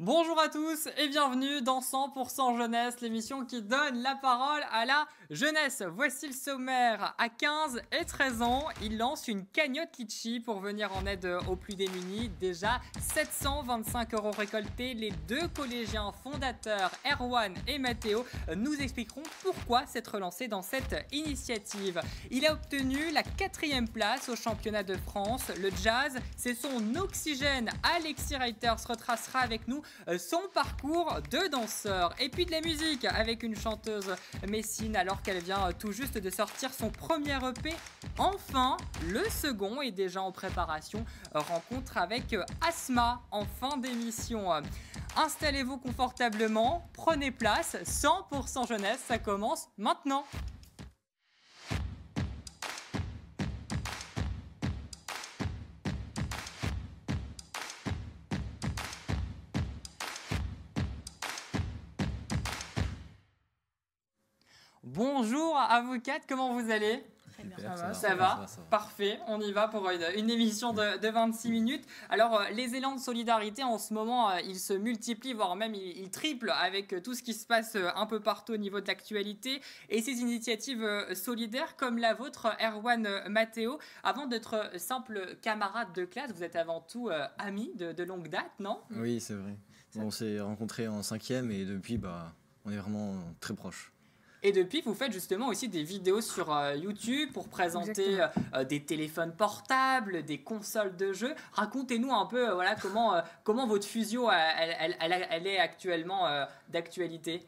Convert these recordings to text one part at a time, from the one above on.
Bonjour à tous et bienvenue dans 100% Jeunesse, l'émission qui donne la parole à la jeunesse. Voici le sommaire. À 15 et 13 ans, ils lancent une cagnotte Litchi pour venir en aide aux plus démunis. Déjà 725 € récoltés. Les deux collégiens fondateurs, Erwan et Mathéo, nous expliqueront pourquoi s'être lancé dans cette initiative. Il a obtenu la 4e place au championnat de France. Le jazz, c'est son oxygène. Alexis Reuters retracera avec nous son parcours de danseur. Et puis de la musique avec une chanteuse messine alors qu'elle vient tout juste de sortir son premier EP. Enfin, le second est déjà en préparation. Rencontre avec Asma en fin d'émission. Installez-vous confortablement, prenez place. 100% jeunesse, ça commence maintenant. Bonjour à vous quatre, comment vous allez ? Ça va. Parfait, on y va pour une émission de 26 minutes. Alors, les élans de solidarité en ce moment, ils se multiplient, voire même ils triplent avec tout ce qui se passe un peu partout au niveau de l'actualité. Et ces initiatives solidaires comme la vôtre, Erwan, Mathéo, avant d'être simple camarade de classe, vous êtes avant tout amis de longue date, non ? Oui, c'est vrai. On s'est rencontrés en 5e et depuis, on est vraiment très proches. Et depuis, vous faites justement aussi des vidéos sur YouTube pour présenter des téléphones portables, des consoles de jeux. Racontez-nous un peu comment votre physio elle est actuellement d'actualité.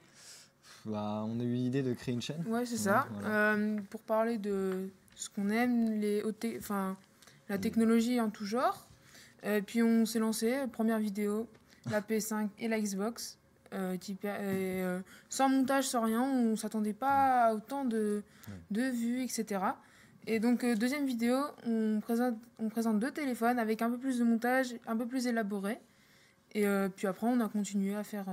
On a eu l'idée de créer une chaîne. Ouais, c'est ça. Voilà. Pour parler de ce qu'on aime, la technologie en tout genre. Puis on s'est lancé, première vidéo, la PS5 et la Xbox. Sans montage, sans rien, on ne s'attendait pas à autant de vues, etc. Et donc, deuxième vidéo, on présente deux téléphones avec un peu plus de montage, un peu plus élaboré. Et puis après, on a continué à faire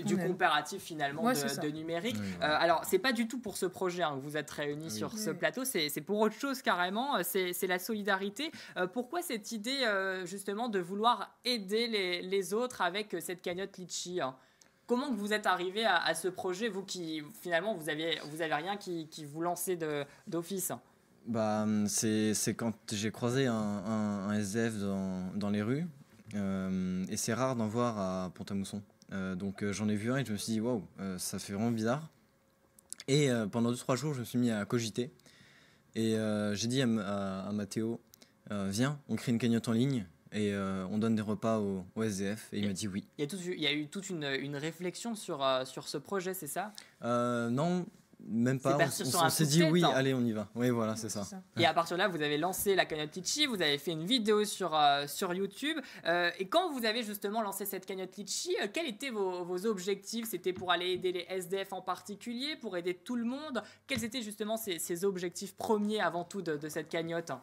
du comparatif finalement de numérique. Alors, c'est pas du tout pour ce projet que vous êtes réunis sur ce plateau, c'est pour autre chose carrément, c'est la solidarité. Pourquoi cette idée justement de vouloir aider les autres avec cette cagnotte Litchi ? Comment vous êtes arrivé à ce projet, vous qui finalement vous avez rien qui vous lancez d'office ? C'est quand j'ai croisé un SDF dans les rues et c'est rare d'en voir à Pont-à-Mousson. Donc j'en ai vu un et je me suis dit waouh, ça fait vraiment bizarre. Et pendant 2-3 jours, je me suis mis à cogiter et j'ai dit à Mathéo, viens, on crée une cagnotte en ligne. Et on donne des repas au SDF et il m'a dit oui. Il y a eu toute une réflexion sur ce projet, c'est ça ? Non, même pas. On s'est dit oui, allez, on y va. Oui, voilà, c'est ça. Et à partir de là, vous avez lancé la cagnotte Litchi, vous avez fait une vidéo sur YouTube. Et quand vous avez justement lancé cette cagnotte Litchi, quels étaient vos objectifs ? C'était pour aller aider les SDF en particulier, pour aider tout le monde ? Quels étaient justement ces objectifs premiers avant tout de cette cagnotte ?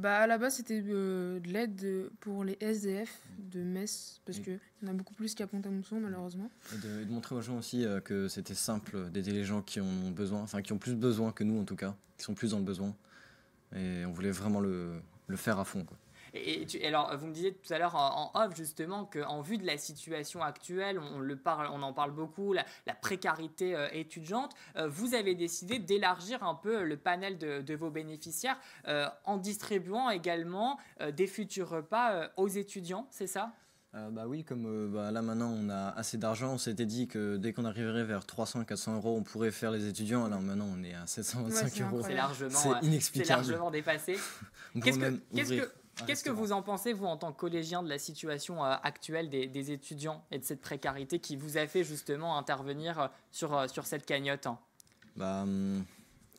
À la base, c'était de l'aide pour les SDF de Metz, parce qu'il y en a beaucoup plus qu'à Pont-à-Mousson, malheureusement. Et de montrer aux gens aussi que c'était simple d'aider les gens qui en ont besoin, enfin qui ont plus besoin que nous en tout cas, qui sont plus dans le besoin. Et on voulait vraiment le faire à fond, quoi. Et alors, vous me disiez tout à l'heure en off justement qu'en vue de la situation actuelle, on en parle beaucoup, la précarité étudiante, vous avez décidé d'élargir un peu le panel de vos bénéficiaires en distribuant également des futurs repas aux étudiants, c'est ça ? Oui, comme là maintenant on a assez d'argent, on s'était dit que dès qu'on arriverait vers 300-400 €, on pourrait faire les étudiants. Alors maintenant on est à 725 €. C'est inexplicable. C'est largement dépassé. Qu'est-ce que vous en pensez, vous, en tant que collégien, de la situation actuelle des étudiants et de cette précarité qui vous a fait justement intervenir sur cette cagnotte ?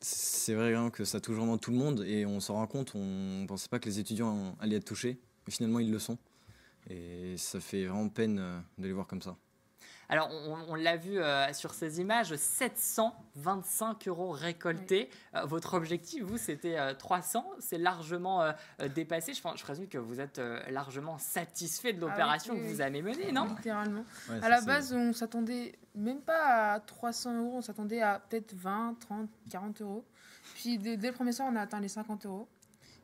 C'est vrai que ça touche vraiment tout le monde et on s'en rend compte. On ne pensait pas que les étudiants allaient être touchés, mais finalement ils le sont. Et ça fait vraiment peine de les voir comme ça. Alors, on l'a vu sur ces images, 725 € récoltés. Oui. Votre objectif, vous, c'était 300. C'est largement dépassé. Je présume que vous êtes largement satisfait de l'opération que vous avez menée, non ? Littéralement. Ouais, à la base, on ne s'attendait même pas à 300 €. On s'attendait à peut-être 20, 30, 40 €. Puis, dès le premier soir, on a atteint les 50 €.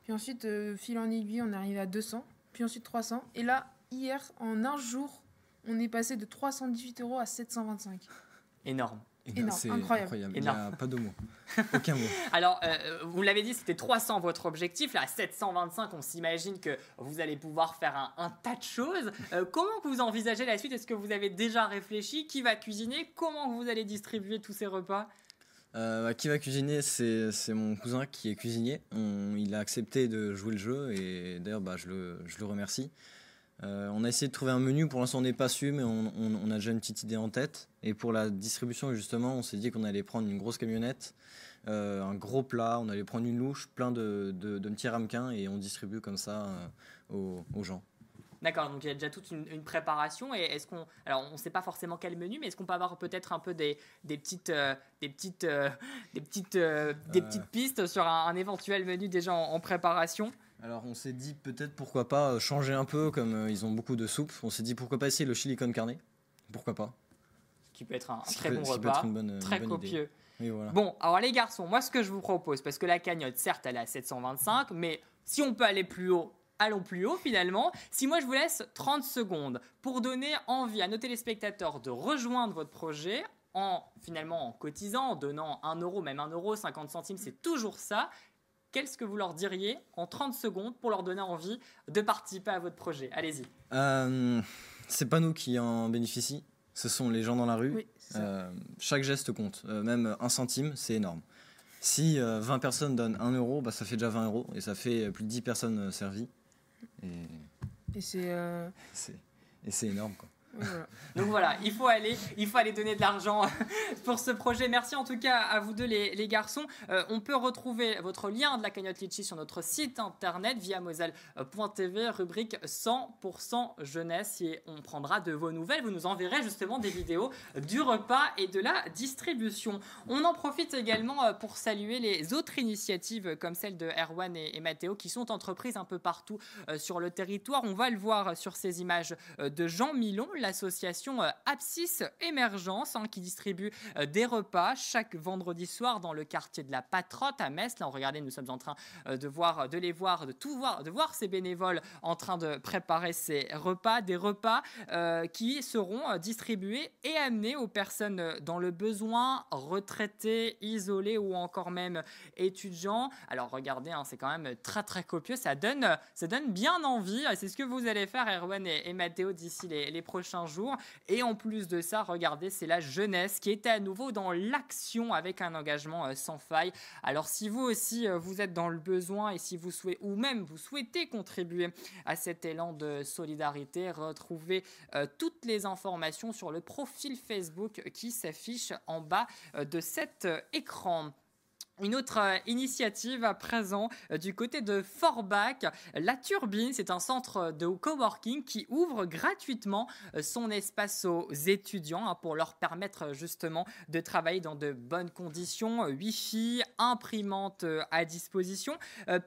Puis ensuite, fil en aiguille, on est arrivé à 200. Puis ensuite, 300. Et là, hier, en un jour, on est passé de 318 € à 725. Énorme. Énorme, C'est incroyable. Il n'y Énorme. a pas de mots. Aucun mot. Alors, vous l'avez dit, c'était 300 votre objectif. Là, à 725, on s'imagine que vous allez pouvoir faire un tas de choses. Comment que vous envisagez la suite? Est-ce que vous avez déjà réfléchi? Qui va cuisiner? Comment vous allez distribuer tous ces repas? Qui va cuisiner? C'est mon cousin qui est cuisinier. Il a accepté de jouer le jeu et d'ailleurs je le remercie. On a essayé de trouver un menu, pour l'instant on n'est pas su, mais on a déjà une petite idée en tête. Et pour la distribution justement, on s'est dit qu'on allait prendre une grosse camionnette, un gros plat, on allait prendre une louche, plein de petits ramequins et on distribue comme ça aux gens. D'accord, donc il y a déjà toute une préparation. Et est-ce qu'on, alors on ne sait pas forcément quel menu, mais est-ce qu'on peut avoir peut-être un peu des petites pistes sur un éventuel menu déjà en préparation? Alors on s'est dit peut-être pourquoi pas changer un peu, comme ils ont beaucoup de soupes, on s'est dit pourquoi pas essayer le chili con carne, pourquoi pas. Qui peut être un Ce qui très peut- bon ce qui peut repas, être une bonne très idée. copieux. Oui, voilà. Bon, alors les garçons, moi ce que je vous propose, parce que la cagnotte, certes, elle est à 725, mais si on peut aller plus haut, allons plus haut finalement. Si moi je vous laisse 30 secondes pour donner envie à nos téléspectateurs de rejoindre votre projet en cotisant, en donnant 1 €, même 1 €, 50 centimes, c'est toujours ça. Qu'est-ce que vous leur diriez en 30 secondes pour leur donner envie de participer à votre projet? Allez-y. C'est pas nous qui en bénéficie, ce sont les gens dans la rue. Oui, c'est ça. Chaque geste compte, même 1 centime, c'est énorme. Si 20 personnes donnent 1 €, ça fait déjà 20 € et ça fait plus de 10 personnes servies. Et c'est... C'est énorme, quoi. voilà. Donc voilà, il faut aller donner de l'argent pour ce projet. Merci en tout cas à vous deux les garçons. On peut retrouver votre lien de la cagnotte Litchi sur notre site internet via moselle.tv, rubrique 100% jeunesse, et on prendra de vos nouvelles. Vous nous enverrez justement des vidéos du repas et de la distribution. On en profite également pour saluer les autres initiatives comme celle de Erwan et Mathéo qui sont entreprises un peu partout sur le territoire. On va le voir sur ces images de Jean Milon, l'association Abscis Émergence qui distribue des repas chaque vendredi soir dans le quartier de la Patrotte à Metz. Là, regardez, nous sommes en train de voir ces bénévoles en train de préparer ces repas, des repas qui seront distribués et amenés aux personnes dans le besoin, retraités, isolés ou encore même étudiants. Alors regardez, c'est quand même très très copieux, ça donne bien envie. C'est ce que vous allez faire, Erwan et Mathéo, d'ici les prochains jours. Et en plus de ça, regardez, c'est la jeunesse qui est à nouveau dans l'action avec un engagement sans faille. Alors si vous aussi vous êtes dans le besoin et si vous souhaitez, ou même vous souhaitez contribuer à cet élan de solidarité, retrouvez toutes les informations sur le profil Facebook qui s'affiche en bas de cet écran. Une autre initiative à présent du côté de Forbach, La Turbine, c'est un centre de coworking qui ouvre gratuitement son espace aux étudiants pour leur permettre justement de travailler dans de bonnes conditions, Wi-Fi, imprimante à disposition,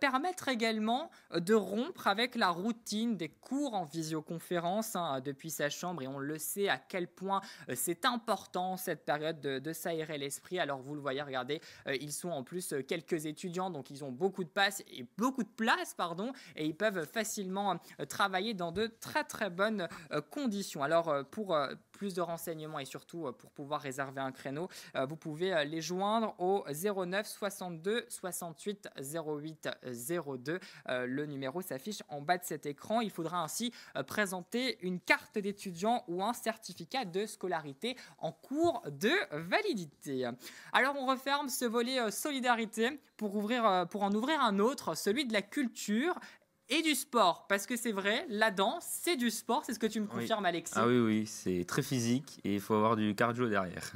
permettre également de rompre avec la routine des cours en visioconférence depuis sa chambre, et on le sait à quel point c'est important cette période de s'aérer l'esprit. Alors vous le voyez, regardez, ils sont en plus quelques étudiants, donc ils ont beaucoup de place, et ils peuvent facilement travailler dans de très très bonnes conditions. Alors pour plus de renseignements et surtout pour pouvoir réserver un créneau, vous pouvez les joindre au 09 62 68 08 02. Le numéro s'affiche en bas de cet écran. Il faudra ainsi présenter une carte d'étudiant ou un certificat de scolarité en cours de validité. Alors on referme ce volet solidarité pour en ouvrir un autre, celui de la culture et du sport, parce que c'est vrai, la danse, c'est du sport, c'est ce que tu me confirmes, Alexis. Ah oui, c'est très physique et il faut avoir du cardio derrière.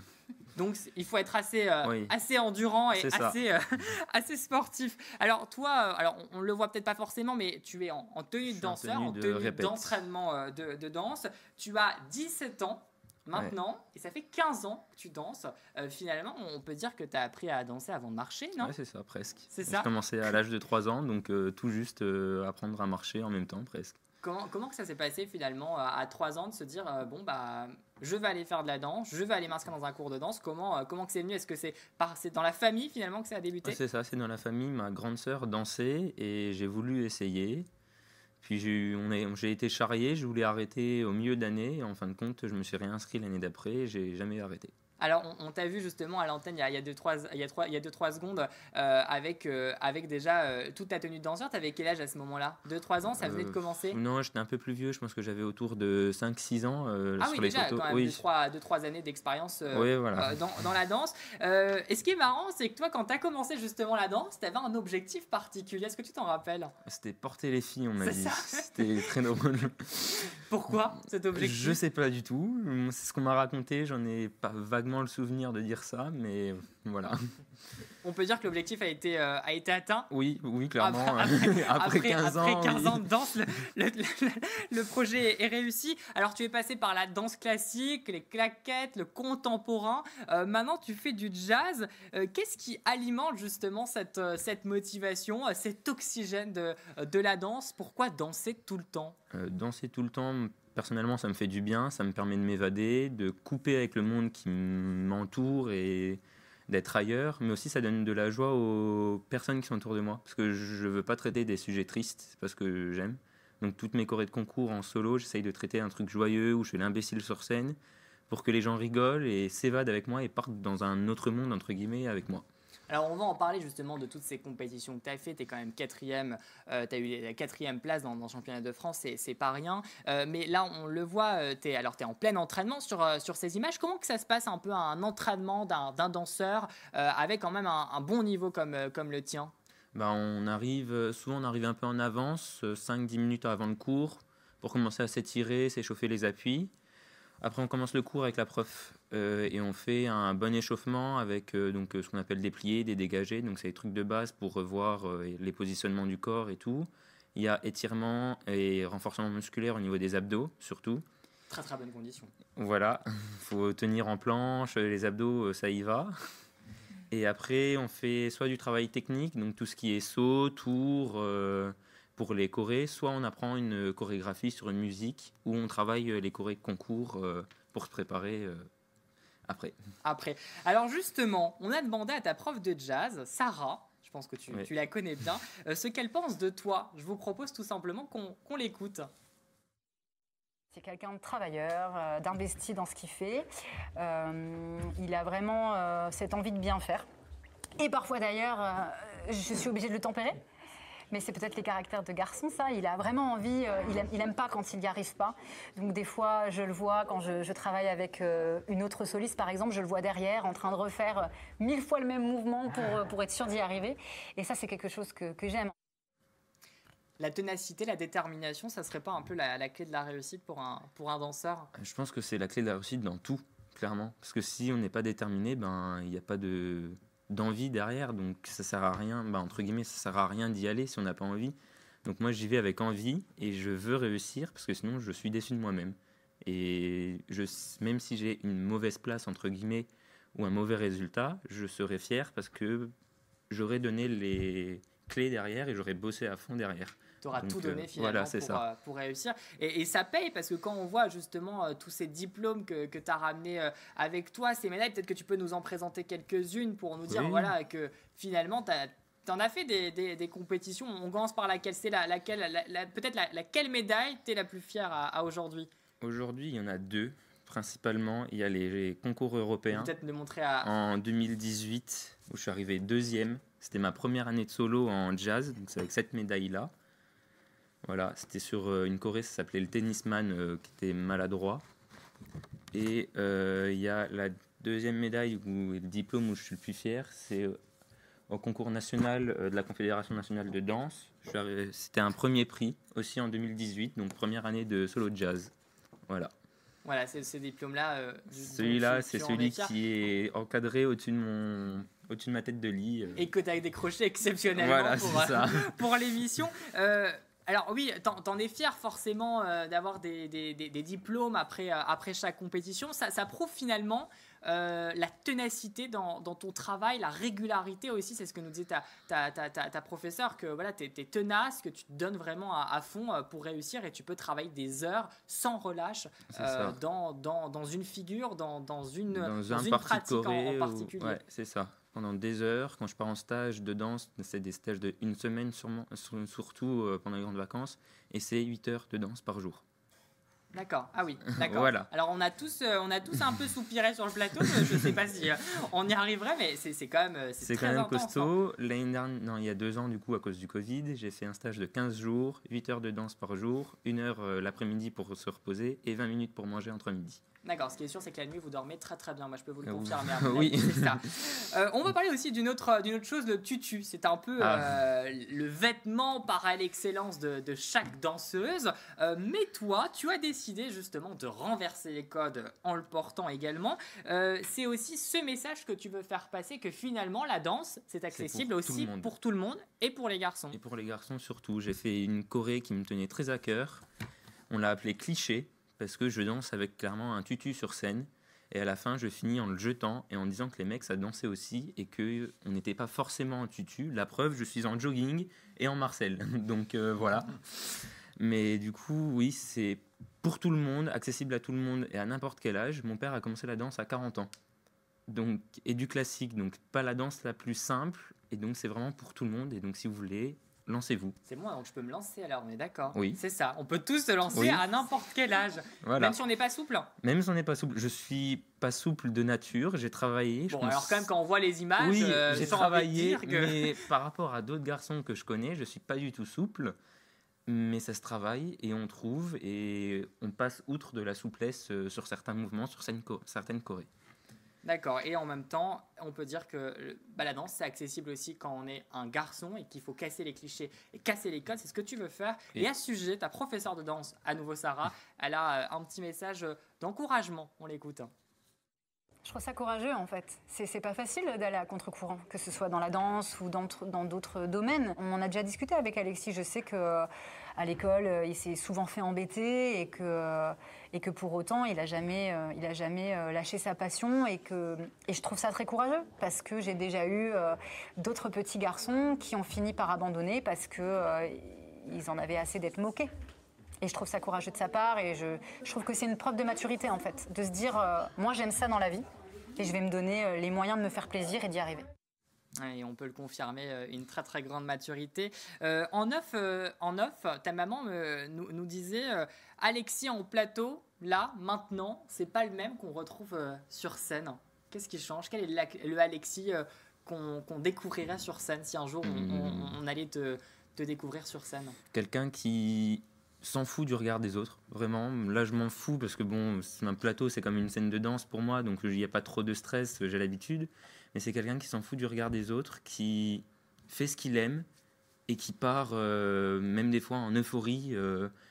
Donc il faut être assez endurant et assez sportif. Alors toi, on le voit peut-être pas forcément, mais tu es en tenue de danseur, en tenue d'entraînement de danse. Tu as 17 ans maintenant, et ça fait 15 ans que tu danses. Finalement, on peut dire que tu as appris à danser avant de marcher, non? Oui, c'est ça, presque. C'est ça. J'ai commencé à l'âge de 3 ans, donc tout juste apprendre à marcher en même temps, presque. Comment que ça s'est passé finalement à 3 ans de se dire je vais aller faire de la danse, je vais aller m'inscrire dans un cours de danse? Comment que c'est venu? Est-ce que c'est dans la famille finalement que ça a débuté? C'est ça, c'est dans la famille. Ma grande sœur dansait et j'ai voulu essayer. Puis j'ai été charrié, je voulais arrêter au milieu d'année. En fin de compte, je me suis réinscrit l'année d'après et j'ai jamais arrêté. Alors, on t'a vu justement à l'antenne il y a 2-3 secondes avec déjà toute ta tenue de danseur. T'avais quel âge à ce moment-là? 2-3 ans, ça venait de commencer? Non, j'étais un peu plus vieux. Je pense que j'avais autour de 5-6 ans. Ah sur oui, les déjà, photos. quand même, 2-3 années d'expérience Oui, voilà. dans la danse. Et ce qui est marrant, c'est que toi, quand t'as commencé justement la danse, t'avais un objectif particulier. Est-ce que tu t'en rappelles? C'était porter les filles, on m'a C'est dit. ça. C'était très drôle. Pourquoi cet objectif? Je sais pas du tout. C'est ce qu'on m'a raconté. J'en ai pas vaguement le souvenir de dire ça, mais voilà. On peut dire que l'objectif a été atteint. Oui, clairement. Après 15 ans. Après 15 oui. ans de danse, le projet est réussi. Alors, tu es passé par la danse classique, les claquettes, le contemporain. Maintenant, tu fais du jazz. Qu'est-ce qui alimente justement cette motivation, cet oxygène de la danse? Pourquoi danser tout le temps? Danser tout le temps, personnellement, ça me fait du bien. Ça me permet de m'évader, de couper avec le monde qui m'entoure et d'être ailleurs. Mais aussi, ça donne de la joie aux personnes qui sont autour de moi. Parce que je ne veux pas traiter des sujets tristes, c'est pas ce que j'aime. Donc, toutes mes chorés de concours en solo, j'essaye de traiter un truc joyeux où je fais l'imbécile sur scène pour que les gens rigolent et s'évadent avec moi et partent dans un autre monde, entre guillemets, avec moi. Alors, on va en parler justement de toutes ces compétitions que tu as fait. Tu es quand même quatrième, tu as eu la 4e place dans le championnat de France, c'est pas rien. Mais là, on le voit, tu es en plein entraînement sur ces images. Comment que ça se passe un peu un entraînement d'un danseur avec quand même un bon niveau comme le tien? Souvent on arrive un peu en avance, 5-10 minutes avant le cours, pour commencer à s'étirer, s'échauffer les appuis. Après, on commence le cours avec la prof et on fait un bon échauffement avec ce qu'on appelle des pliés, des dégagés. Donc, c'est des trucs de base pour revoir les positionnements du corps et tout. Il y a étirement et renforcement musculaire au niveau des abdos, surtout. Très, très bonne condition. Voilà, il faut tenir en planche, les abdos, ça y va. Et après, on fait soit du travail technique, donc tout ce qui est saut, tour... pour les chorés, soit on apprend une chorégraphie sur une musique ou on travaille les chorés de concours pour se préparer après. Alors justement, on a demandé à ta prof de jazz, Sarah, je pense que tu la connais bien, ce qu'elle pense de toi. Je vous propose tout simplement qu'on l'écoute. C'est quelqu'un de travailleur, d'investi dans ce qu'il fait. Il a vraiment cette envie de bien faire. Et parfois d'ailleurs, je suis obligée de le tempérer. Mais c'est peut-être les caractères de garçon, ça. Il a vraiment envie, il aime pas quand il n'y arrive pas. Donc des fois, je le vois quand je travaille avec une autre soliste, par exemple, je le vois derrière en train de refaire 1000 fois le même mouvement pour être sûr d'y arriver. Et ça, c'est quelque chose que j'aime. La ténacité, la détermination, ça serait pas un peu la clé de la réussite pour un danseur? Je pense que c'est la clé de la réussite dans tout, clairement. Parce que si on n'est pas déterminé, il n'y a pas d'envie derrière, donc ça sert à rien, entre guillemets, ça sert à rien d'y aller si on n'a pas envie. Donc moi j'y vais avec envie et je veux réussir parce que sinon je suis déçu de moi-même. Et même si j'ai une mauvaise place entre guillemets ou un mauvais résultat, je serai fier parce que j'aurai donné les clés derrière et j'aurai bossé à fond derrière. Tu auras tout donné finalement pour réussir. Et ça paye parce que quand on voit justement tous ces diplômes que tu as ramenés avec toi, ces médailles, peut-être que tu peux nous en présenter quelques-unes pour nous dire voilà, que finalement tu en as fait des compétitions. On commence par laquelle? C'est peut-être laquelle médaille tu es la plus fière à aujourd'hui? Aujourd'hui, il y en a deux principalement. Il y a les concours européens. Peut-être me montrer en 2018 où je suis arrivé 2e. C'était ma première année de solo en jazz, donc c'est avec cette médaille-là. Voilà, c'était sur une choré, ça s'appelait le tennisman qui était maladroit. Et il y a la deuxième médaille, le diplôme où je suis le plus fier, c'est au concours national de la Confédération nationale de danse. C'était un premier prix, aussi en 2018, donc première année de solo jazz. Voilà. Voilà, c'est ce diplôme-là. Celui-là, c'est celui qui est encadré au-dessus de ma tête de lit. Et que tu as décroché exceptionnellement pour l'émission. Alors oui, t'en es fier forcément d'avoir des diplômes après chaque compétition. Ça prouve finalement la ténacité dans ton travail, la régularité aussi. C'est ce que nous disait ta professeure, que voilà, t'es tenace, que tu te donnes vraiment à fond pour réussir et tu peux travailler des heures sans relâche dans une figure, dans une pratique en particulier. Ouais, c'est ça. pendant des heures. Quand je pars en stage de danse, c'est des stages de 1 semaine, surtout pendant les grandes vacances. Et c'est 8 heures de danse par jour. D'accord, ah oui, d'accord. Voilà. Alors on a tous un peu soupiré sur le plateau, je ne sais pas si on y arriverait, mais c'est quand même C'est très quand même intense, hein. costaud. L'année dernière, non, il y a 2 ans, du coup, à cause du Covid, j'ai fait un stage de 15 jours, 8 heures de danse par jour, 1 heure l'après-midi pour se reposer et 20 minutes pour manger entre midi. D'accord, ce qui est sûr, c'est que la nuit, vous dormez très très bien. Moi, je peux vous le Oui. confirmer. À mon Oui. avis, c'est ça. On va parler aussi d'une autre chose, le tutu. C'est un peu le vêtement par l'excellence de chaque danseuse. Mais toi, tu as décidé justement de renverser les codes en le portant également. C'est aussi ce message que tu veux faire passer, que finalement, la danse, c'est accessible aussi pour tout le monde et pour les garçons. Et pour les garçons surtout. J'ai fait une choré qui me tenait très à cœur. On l'a appelée Cliché, parce que je danse avec clairement un tutu sur scène. Et à la fin, je finis en le jetant et en disant que les mecs, ça dansait aussi et qu'on n'était pas forcément en tutu. La preuve, je suis en jogging et en Marcel. Donc voilà. Mais du coup, oui, c'est pour tout le monde, accessible à tout le monde et à n'importe quel âge. Mon père a commencé la danse à 40 ans. Donc, et du classique, donc pas la danse la plus simple. Et donc, c'est vraiment pour tout le monde. Et donc, si vous voulez, lancez-vous. C'est moi, donc je peux me lancer alors, on est d'accord. Oui. C'est ça, on peut tous se lancer Oui. à n'importe quel âge, Voilà. même si on n'est pas souple. Même si on n'est pas souple. Je suis pas souple de nature, j'ai travaillé. Bon, alors quand même, quand on voit les images, Oui, j'ai j'ai envie de travaillé, dire que... mais par rapport à d'autres garçons que je connais, je suis pas du tout souple. Mais ça se travaille et on trouve et on passe outre de la souplesse sur certains mouvements, sur certaines chorés. D'accord, et en même temps, on peut dire que la danse, c'est accessible aussi quand on est un garçon et qu'il faut casser les clichés et casser les codes, c'est ce que tu veux faire. Et à ce sujet, ta professeure de danse, à nouveau Sarah, elle a un petit message d'encouragement, on l'écoute. Je trouve ça courageux en fait. C'est pas facile d'aller à contre-courant, que ce soit dans la danse ou dans d'autres domaines. On en a déjà discuté avec Alexis. Je sais que à l'école, il s'est souvent fait embêter et que pour autant, il a jamais lâché sa passion et je trouve ça très courageux parce que j'ai déjà eu d'autres petits garçons qui ont fini par abandonner parce que ils en avaient assez d'être moqués. Et je trouve ça courageux de sa part et je trouve que c'est une preuve de maturité en fait, de se dire moi j'aime ça dans la vie et je vais me donner les moyens de me faire plaisir et d'y arriver. Et on peut le confirmer, une très très grande maturité. En off, ta maman nous disait Alexis en plateau, là, maintenant, c'est pas le même qu'on retrouve sur scène. Qu'est-ce qui change? Quel est le Alexis qu'on découvrirait sur scène si un jour on allait te découvrir sur scène? Quelqu'un qui s'en fout du regard des autres, vraiment. Là, je m'en fous parce que bon, un plateau, c'est comme une scène de danse pour moi, donc il n'y a pas trop de stress, j'ai l'habitude. Mais c'est quelqu'un qui s'en fout du regard des autres, qui fait ce qu'il aime et qui part même des fois en euphorie,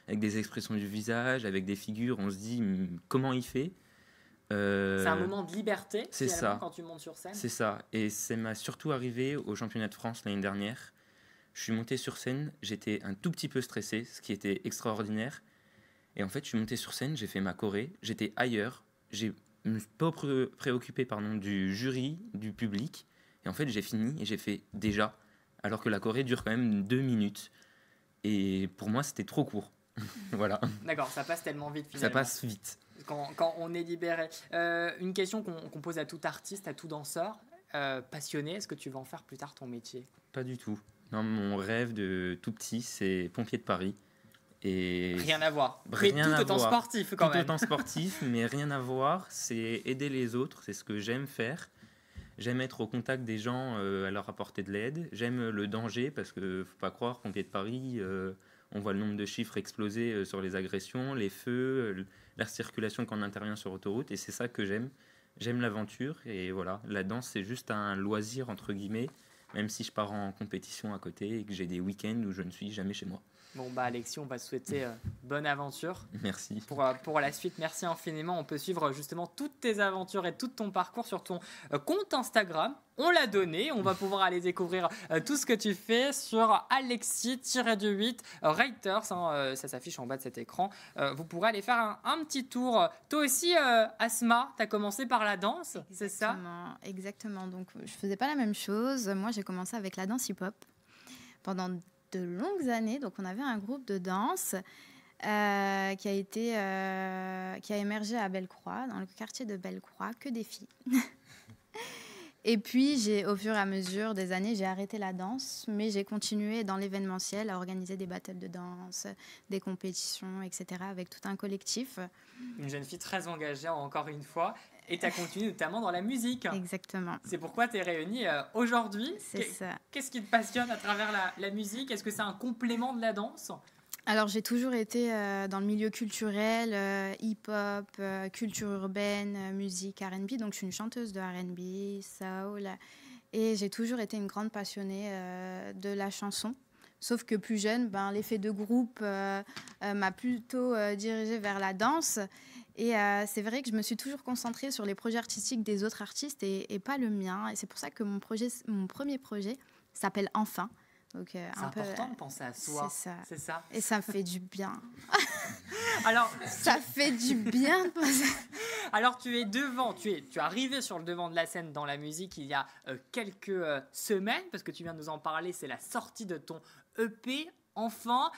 avec des expressions du visage, avec des figures. On se dit comment il fait. C'est un moment de liberté, c'est finalement, ça. quand tu montes sur scène. C'est ça. Et ça m'a surtout arrivé au championnat de France l'année dernière. Je suis monté sur scène, j'étais un tout petit peu stressé, ce qui était extraordinaire. Et en fait, je suis monté sur scène, j'ai fait ma choré, j'étais ailleurs, je me suis pas préoccupé du jury, du public. Et en fait, j'ai fini et j'ai fait déjà, alors que la choré dure quand même 2 minutes. Et pour moi, c'était trop court. Voilà. D'accord, ça passe tellement vite finalement. Ça passe vite. Quand on est libéré. Une question qu'on pose à tout artiste, à tout danseur passionné, est-ce que tu vas en faire plus tard ton métier? Pas du tout. Non, mon rêve de tout petit, c'est pompier de Paris. Et rien à voir. Rien mais tout autant sportif quand même. Tout autant sportif, mais rien à voir. C'est aider les autres, c'est ce que j'aime faire. J'aime être au contact des gens, à leur apporter de l'aide. J'aime le danger parce que faut pas croire, pompier de Paris, on voit le nombre de chiffres exploser sur les agressions, les feux, la circulation quand on intervient sur autoroute. Et c'est ça que j'aime. J'aime l'aventure et voilà. La danse, c'est juste un loisir entre guillemets. Même si je pars en compétition à côté et que j'ai des week-ends où je ne suis jamais chez moi. Bon, Alexis, on va te souhaiter bonne aventure. Merci. Pour la suite, merci infiniment. On peut suivre justement toutes tes aventures et tout ton parcours sur ton compte Instagram. On l'a donné. On va pouvoir aller découvrir tout ce que tu fais sur Alexis-8 Writers. Ça s'affiche en bas de cet écran. Vous pourrez aller faire un petit tour. Toi aussi, Asma, tu as commencé par la danse, c'est ça? Exactement. Donc, je faisais pas la même chose. Moi, j'ai commencé avec la danse hip-hop pendant de longues années. Donc, on avait un groupe de danse qui a émergé à Bellecroix, dans le quartier de Bellecroix, que des filles. Et puis, au fur et à mesure des années, j'ai arrêté la danse, mais j'ai continué dans l'événementiel à organiser des battles de danse, des compétitions, etc., avec tout un collectif. Une jeune fille très engagée, encore une fois, et tu as continué notamment dans la musique. Exactement. C'est pourquoi tu es réunie aujourd'hui. C'est ça. Qu'est-ce qui te passionne à travers la musique? Est-ce que c'est un complément de la danse? Alors, j'ai toujours été dans le milieu culturel, hip-hop, culture urbaine, musique R&B. Donc, je suis une chanteuse de R&B, soul. Et j'ai toujours été une grande passionnée de la chanson. Sauf que plus jeune, l'effet de groupe m'a plutôt dirigée vers la danse. Et c'est vrai que je me suis toujours concentrée sur les projets artistiques des autres artistes et pas le mien. Et c'est pour ça que mon premier projet s'appelle Enfin. C'est important de penser à soi. C'est ça. Et ça me fait du bien. Alors, ça fait du bien de penser. Alors, tu es arrivé sur le devant de la scène dans la musique il y a quelques semaines, parce que tu viens de nous en parler, c'est la sortie de ton EP. Enfin,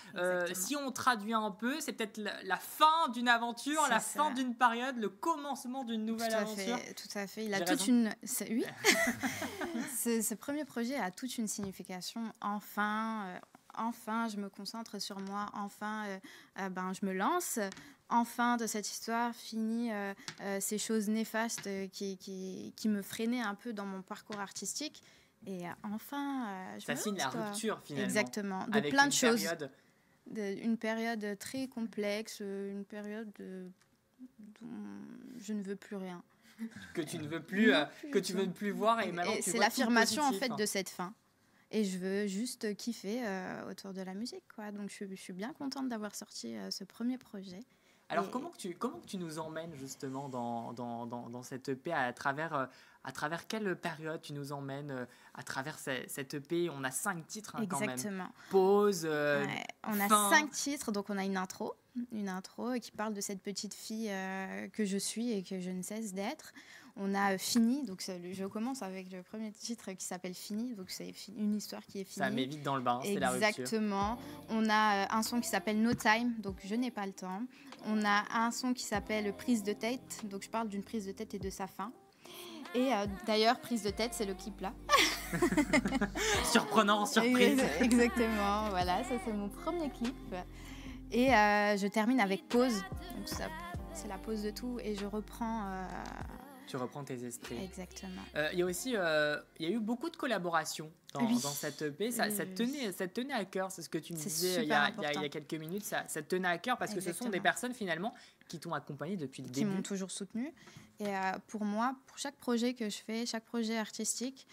si on traduit un peu, c'est peut-être la fin d'une aventure, fin d'une période, le commencement d'une nouvelle aventure. Tout à fait. Il a toute une... Oui. Ce premier projet a toute une signification. Enfin, je me concentre sur moi. Enfin, je me lance. Enfin, de cette histoire, fini ces choses néfastes qui me freinaient un peu dans mon parcours artistique. Et enfin, ça signe la rupture finalement. Exactement, de plein de choses. Une période très complexe, une période dont je ne veux plus rien. Que tu ne veux plus, tu veux plus voir et maintenant tu c'est vois l'affirmation en fait de cette fin. Et je veux juste kiffer autour de la musique, quoi. Donc je suis bien contente d'avoir sorti ce premier projet. Alors comment que tu nous emmènes justement dans cette EP à travers quelle période tu nous emmènes à travers cette EP? On a 5 titres quand même. Exactement. Pause, on a 5 titres, donc on a une intro qui parle de cette petite fille que je suis et que je ne cesse d'être. On a Fini, donc je commence avec le premier titre qui s'appelle Fini, donc c'est une histoire qui est finie. Ça met vite dans le bain, c'est la rupture. Exactement. On a un son qui s'appelle No Time, donc je n'ai pas le temps. On a un son qui s'appelle Prise de tête, donc je parle d'une prise de tête et de sa fin. Et d'ailleurs, Prise de tête, c'est le clip là. Surprenant, surprise. Exactement, voilà, ça c'est mon premier clip. Et je termine avec Pause, donc ça, c'est la pause de tout et je reprends... Tu reprends tes esprits. Exactement. Il y a aussi, il y a eu beaucoup de collaborations dans cette EP. Ça te tenait à cœur, c'est ce que tu me disais il y a quelques minutes. Ça te tenait à cœur parce que ce sont des personnes finalement qui t'ont accompagné depuis le début. Qui m'ont toujours soutenue. Et pour moi, pour chaque projet que je fais, chaque projet artistique,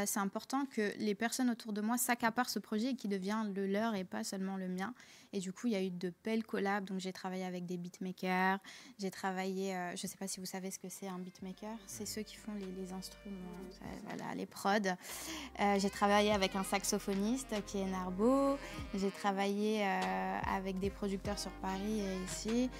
c'est important que les personnes autour de moi s'accaparent ce projet et qu'il devienne le leur et pas seulement le mien. Et du coup, il y a eu de belles collabs. Donc, j'ai travaillé avec des beatmakers. J'ai travaillé... je ne sais pas si vous savez ce que c'est un beatmaker. C'est ceux qui font les instruments, voilà, les prods. J'ai travaillé avec un saxophoniste qui est Narbo. J'ai travaillé avec des producteurs sur Paris et ici.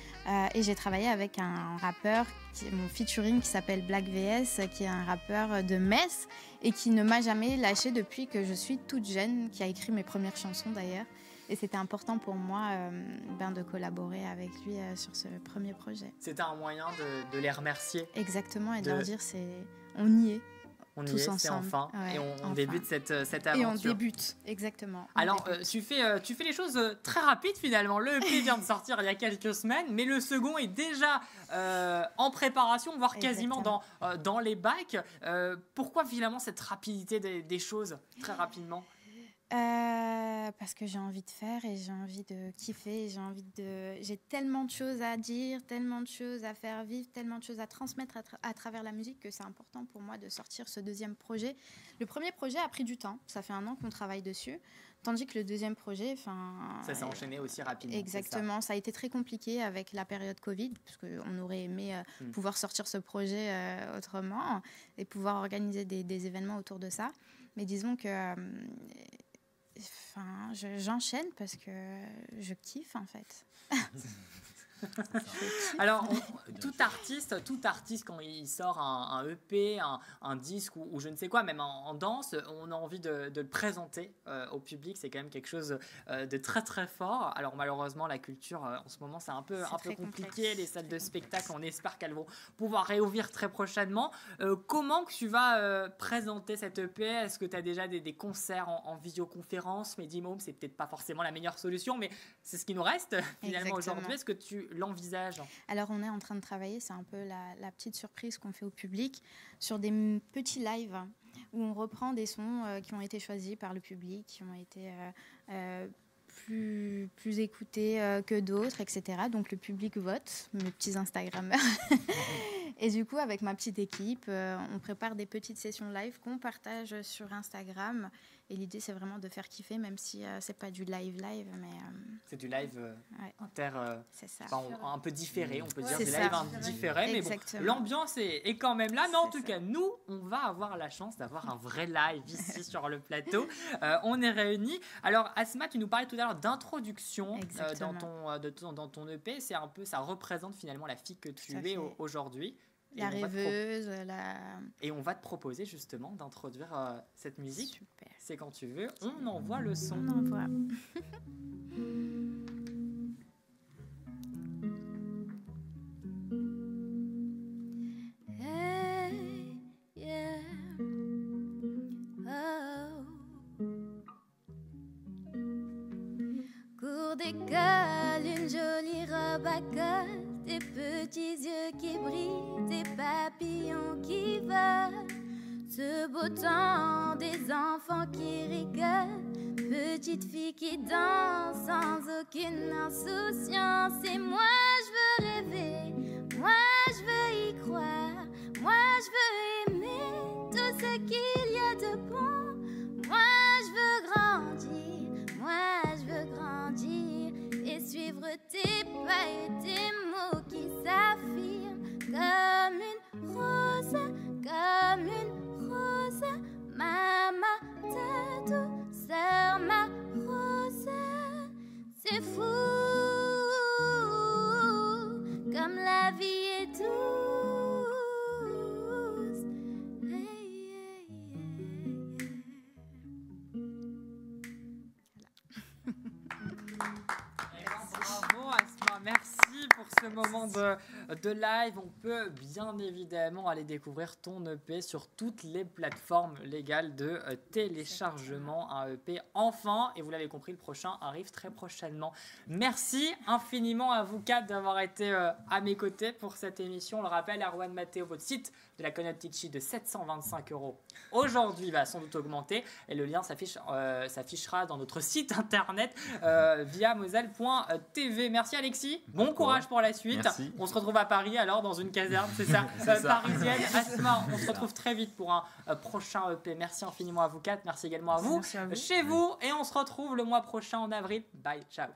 Et j'ai travaillé avec un rappeur, mon featuring, qui s'appelle Black VS, qui est un rappeur de Metz et qui ne m'a jamais lâché depuis que je suis toute jeune, qui a écrit mes premières chansons d'ailleurs. Et c'était important pour moi de collaborer avec lui sur ce premier projet. C'était un moyen de les remercier. Exactement, et de leur dire on y est. On tous y est, ensemble. c'est enfin. Ouais, et on enfin. Débute cette aventure. Et on débute, exactement. Alors, tu fais les choses très rapides finalement. Le EP vient de sortir il y a quelques semaines, mais le second est déjà en préparation, voire quasiment dans les bacs. Pourquoi finalement cette rapidité des choses, très rapidement? Parce que j'ai envie de faire et j'ai envie de kiffer, j'ai tellement de choses à dire, tellement de choses à faire vivre, tellement de choses à transmettre à travers la musique que c'est important pour moi de sortir ce deuxième projet. Le premier projet a pris du temps, ça fait 1 an qu'on travaille dessus, tandis que le deuxième projet... Ça s'est enchaîné aussi rapidement. Exactement, ça a été très compliqué avec la période Covid, parce qu'on aurait aimé pouvoir sortir ce projet autrement et pouvoir organiser des événements autour de ça. Mais disons que... j'enchaîne parce que je kiffe en fait. Alors, tout artiste, quand il sort un EP, un disque ou je ne sais quoi, même en danse, on a envie de le présenter au public. C'est quand même quelque chose de très très fort. Alors malheureusement, la culture en ce moment, c'est un peu compliqué. complexe. Les salles de spectacle, on espère qu'elles vont pouvoir réouvrir très prochainement. Comment que tu vas présenter cette EP? Est-ce que tu as déjà des concerts en visioconférence? Medimome, c'est peut-être pas forcément la meilleure solution, mais c'est ce qui nous reste finalement Exactement. aujourd'hui. Est-ce que tu l'envisages? Alors, on est en train de travailler, c'est un peu la petite surprise qu'on fait au public, sur des petits lives où on reprend des sons qui ont été choisis par le public, qui ont été plus écoutés que d'autres, etc. Donc, le public vote, mes petits Instagrammeurs. Et du coup, avec ma petite équipe, on prépare des petites sessions live qu'on partage sur Instagram. Et l'idée, c'est vraiment de faire kiffer, même si c'est pas du live, mais C'est du live ouais, c'est ça. un peu différé, on peut dire C'est du ça. live différé, mais bon, Exactement. l'ambiance est quand même là. Mais en C'est tout ça. cas, nous, on va avoir la chance d'avoir un vrai live ici sur le plateau. On est réunis. Alors, Asma, tu nous parlais tout à l'heure d'introduction dans ton EP. C'est un peu, ça représente finalement la fille que tu Tout à es fait. aujourd'hui. La rêveuse, Et on va te proposer justement d'introduire cette musique. Super. C'est quand tu veux. On envoie le son. On envoie. Hey, yeah. Oh. Cours d'école, une jolie robe à col, tes petits yeux qui brillent, tes papillons qui volent. Ce beau temps, des enfants qui rigolent, petite fille qui danse sans aucune insouciance. Et moi je veux rêver, moi je veux y croire, moi je veux aimer tout ce qu'il y a de bon. Moi je veux grandir, moi je veux grandir et suivre tes pas et tes mots qui s'affirment comme une rose, comme une rose. Maman, ta douceur, ma rose, c'est fou comme la vie est douce. Hey, hey, hey. Bravo Asma, merci pour ce moment de live. On peut bien évidemment aller découvrir ton EP sur toutes les plateformes légales de téléchargement. Un EP enfin, et vous l'avez compris, le prochain arrive très prochainement. Merci infiniment à vous quatre d'avoir été à mes côtés pour cette émission. On le rappelle, Erwan Matteo, votre site de la cagnotte Litchi de 725 € aujourd'hui va sans doute augmenter et le lien s'affichera dans notre site internet via moselle.tv. Merci Alexis, bon courage pour la suite. Merci. On se retrouve à Paris alors dans une caserne, c'est ça, parisienne. Asma, on se retrouve très vite pour un prochain EP. Merci infiniment à vous quatre, merci également à vous Merci à vous. chez vous et on se retrouve le mois prochain en avril. Bye, ciao.